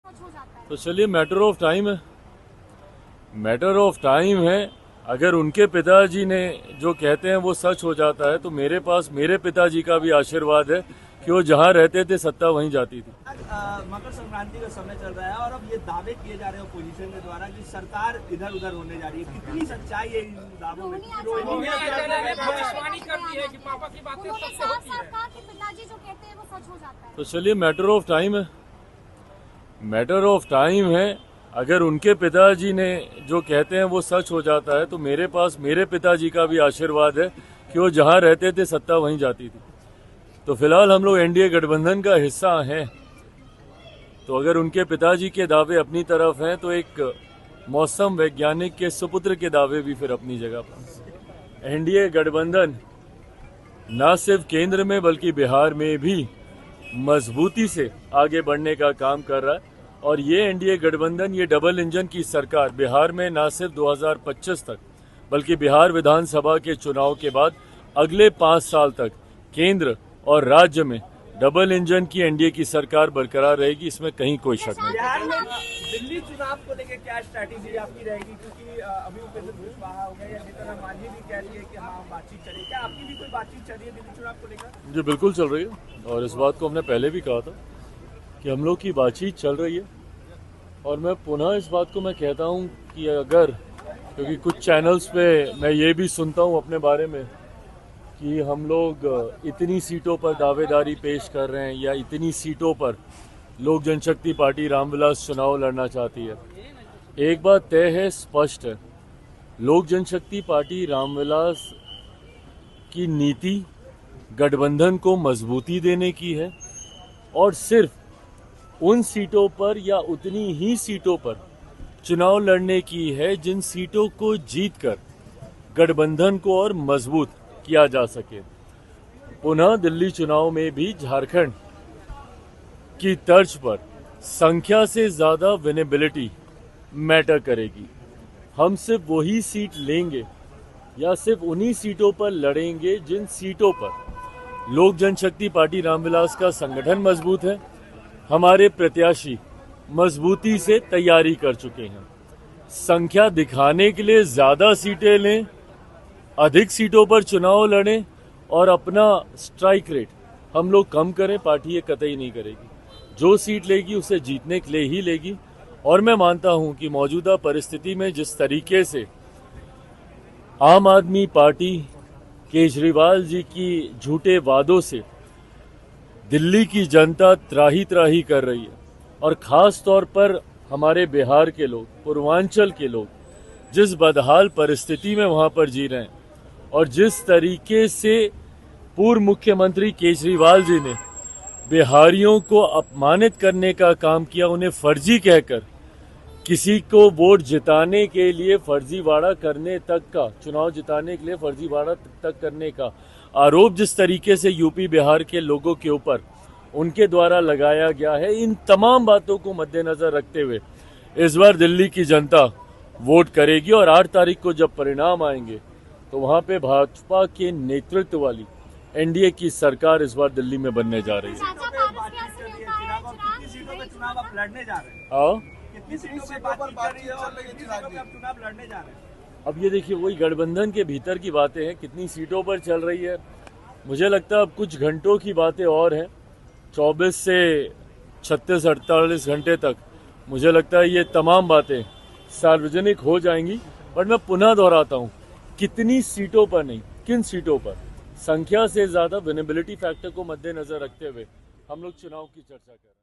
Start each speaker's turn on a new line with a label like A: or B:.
A: तो चलिए matter of time है, मैटर ऑफ टाइम है। अगर उनके पिताजी ने जो कहते हैं वो सच हो जाता है तो मेरे पास मेरे पिताजी का भी आशीर्वाद है कि वो जहाँ रहते थे सत्ता वहीं जाती थी।
B: मकर संक्रांति का समय चल रहा है और अब ये दावे किए जा रहे हैं अपोजिशन के द्वारा कि सरकार इधर उधर होने जा रही है, कितनी सच्चाई है इन दावों में?
A: तो चलिए मैटर ऑफ टाइम है, मैटर ऑफ टाइम है। अगर उनके पिताजी ने जो कहते हैं वो सच हो जाता है तो मेरे पास मेरे पिताजी का भी आशीर्वाद है कि वो जहाँ रहते थे सत्ता वहीं जाती थी। तो फिलहाल हम लोग एनडीए गठबंधन का हिस्सा हैं, तो अगर उनके पिताजी के दावे अपनी तरफ हैं तो एक मौसम वैज्ञानिक के सुपुत्र के दावे भी फिर अपनी जगह पर। एनडीए गठबंधन न सिर्फ केंद्र में बल्कि बिहार में भी मजबूती से आगे बढ़ने का काम कर रहा है और ये एनडीए गठबंधन, ये डबल इंजन की सरकार बिहार में न सिर्फ 2025 तक बल्कि बिहार विधानसभा के चुनाव के बाद अगले 5 साल तक केंद्र और राज्य में डबल इंजन की एनडीए की सरकार बरकरार रहेगी, इसमें कहीं कोई शक नहीं।
B: बिहार में दिल्ली चुनाव को लेकर क्या स्ट्रैटेजी आपकी रहेगी? क्योंकि अभी उपेंद्र कुशवाहा हो गए या जीतन मांझी भी कह रही है कि हाँ बातचीत चल रही है, क्या आपकी भी कोई बातचीत चल रही है दिल्ली चुनाव को लेकर?
A: जी बिल्कुल चल रही है और इस बात को हमने पहले भी कहा था कि हम लोग की बातचीत चल रही है और मैं पुनः इस बात को मैं कहता हूँ कि अगर, क्योंकि कुछ चैनल्स पे मैं ये भी सुनता हूँ अपने बारे में कि हम लोग इतनी सीटों पर दावेदारी पेश कर रहे हैं या इतनी सीटों पर लोक जनशक्ति पार्टी रामविलास चुनाव लड़ना चाहती है। एक बात तय है, स्पष्ट है, लोक जनशक्ति पार्टी रामविलास की नीति गठबंधन को मजबूती देने की है और सिर्फ उन सीटों पर या उतनी ही सीटों पर चुनाव लड़ने की है जिन सीटों को जीतकर गठबंधन को और मजबूत किया जा सके। पुनः दिल्ली चुनाव में भी झारखंड की तर्ज पर संख्या से ज्यादा विनेबिलिटी मैटर करेगी। हम सिर्फ वही सीट लेंगे या सिर्फ उन्हीं सीटों पर लड़ेंगे जिन सीटों पर लोक जनशक्ति पार्टी रामविलास का संगठन मजबूत है, हमारे प्रत्याशी मजबूती से तैयारी कर चुके हैं। संख्या दिखाने के लिए ज्यादा सीटें लें, अधिक सीटों पर चुनाव लड़ें और अपना स्ट्राइक रेट हम लोग कम करें, पार्टी ये कतई नहीं करेगी। जो सीट लेगी उसे जीतने के लिए ही लेगी और मैं मानता हूं कि मौजूदा परिस्थिति में जिस तरीके से आम आदमी पार्टी केजरीवाल जी की झूठे वादों से दिल्ली की जनता त्राही त्राही कर रही है और खास तौर पर हमारे बिहार के लोग, पूर्वांचल के लोग जिस बदहाल परिस्थिति में वहां पर जी रहे हैं और जिस तरीके से पूर्व मुख्यमंत्री केजरीवाल जी ने बिहारियों को अपमानित करने का काम किया, उन्हें फर्जी कहकर किसी को वोट जिताने के लिए फर्जीवाड़ा करने तक का, चुनाव जिताने के लिए फर्जीवाड़ा तक करने का आरोप जिस तरीके से यूपी बिहार के लोगों के ऊपर उनके द्वारा लगाया गया है, इन तमाम बातों को मद्देनजर रखते हुए इस बार दिल्ली की जनता वोट करेगी और 8 तारीख को जब परिणाम आएंगे तो वहां पे भाजपा के नेतृत्व वाली एनडीए की सरकार इस बार दिल्ली में बनने जा रही है। अब ये देखिए वही गठबंधन के भीतर की बातें हैं, कितनी सीटों पर चल रही है मुझे लगता है अब कुछ घंटों की बातें और हैं, 24 से 36-48 घंटे तक मुझे लगता है ये तमाम बातें सार्वजनिक हो जाएंगी। बट मैं पुनः दोहराता हूँ, कितनी सीटों पर नहीं, किन सीटों पर, संख्या से ज्यादा विनेबिलिटी फैक्टर को मद्देनजर रखते हुए हम लोग चुनाव की चर्चा कर रहे हैं।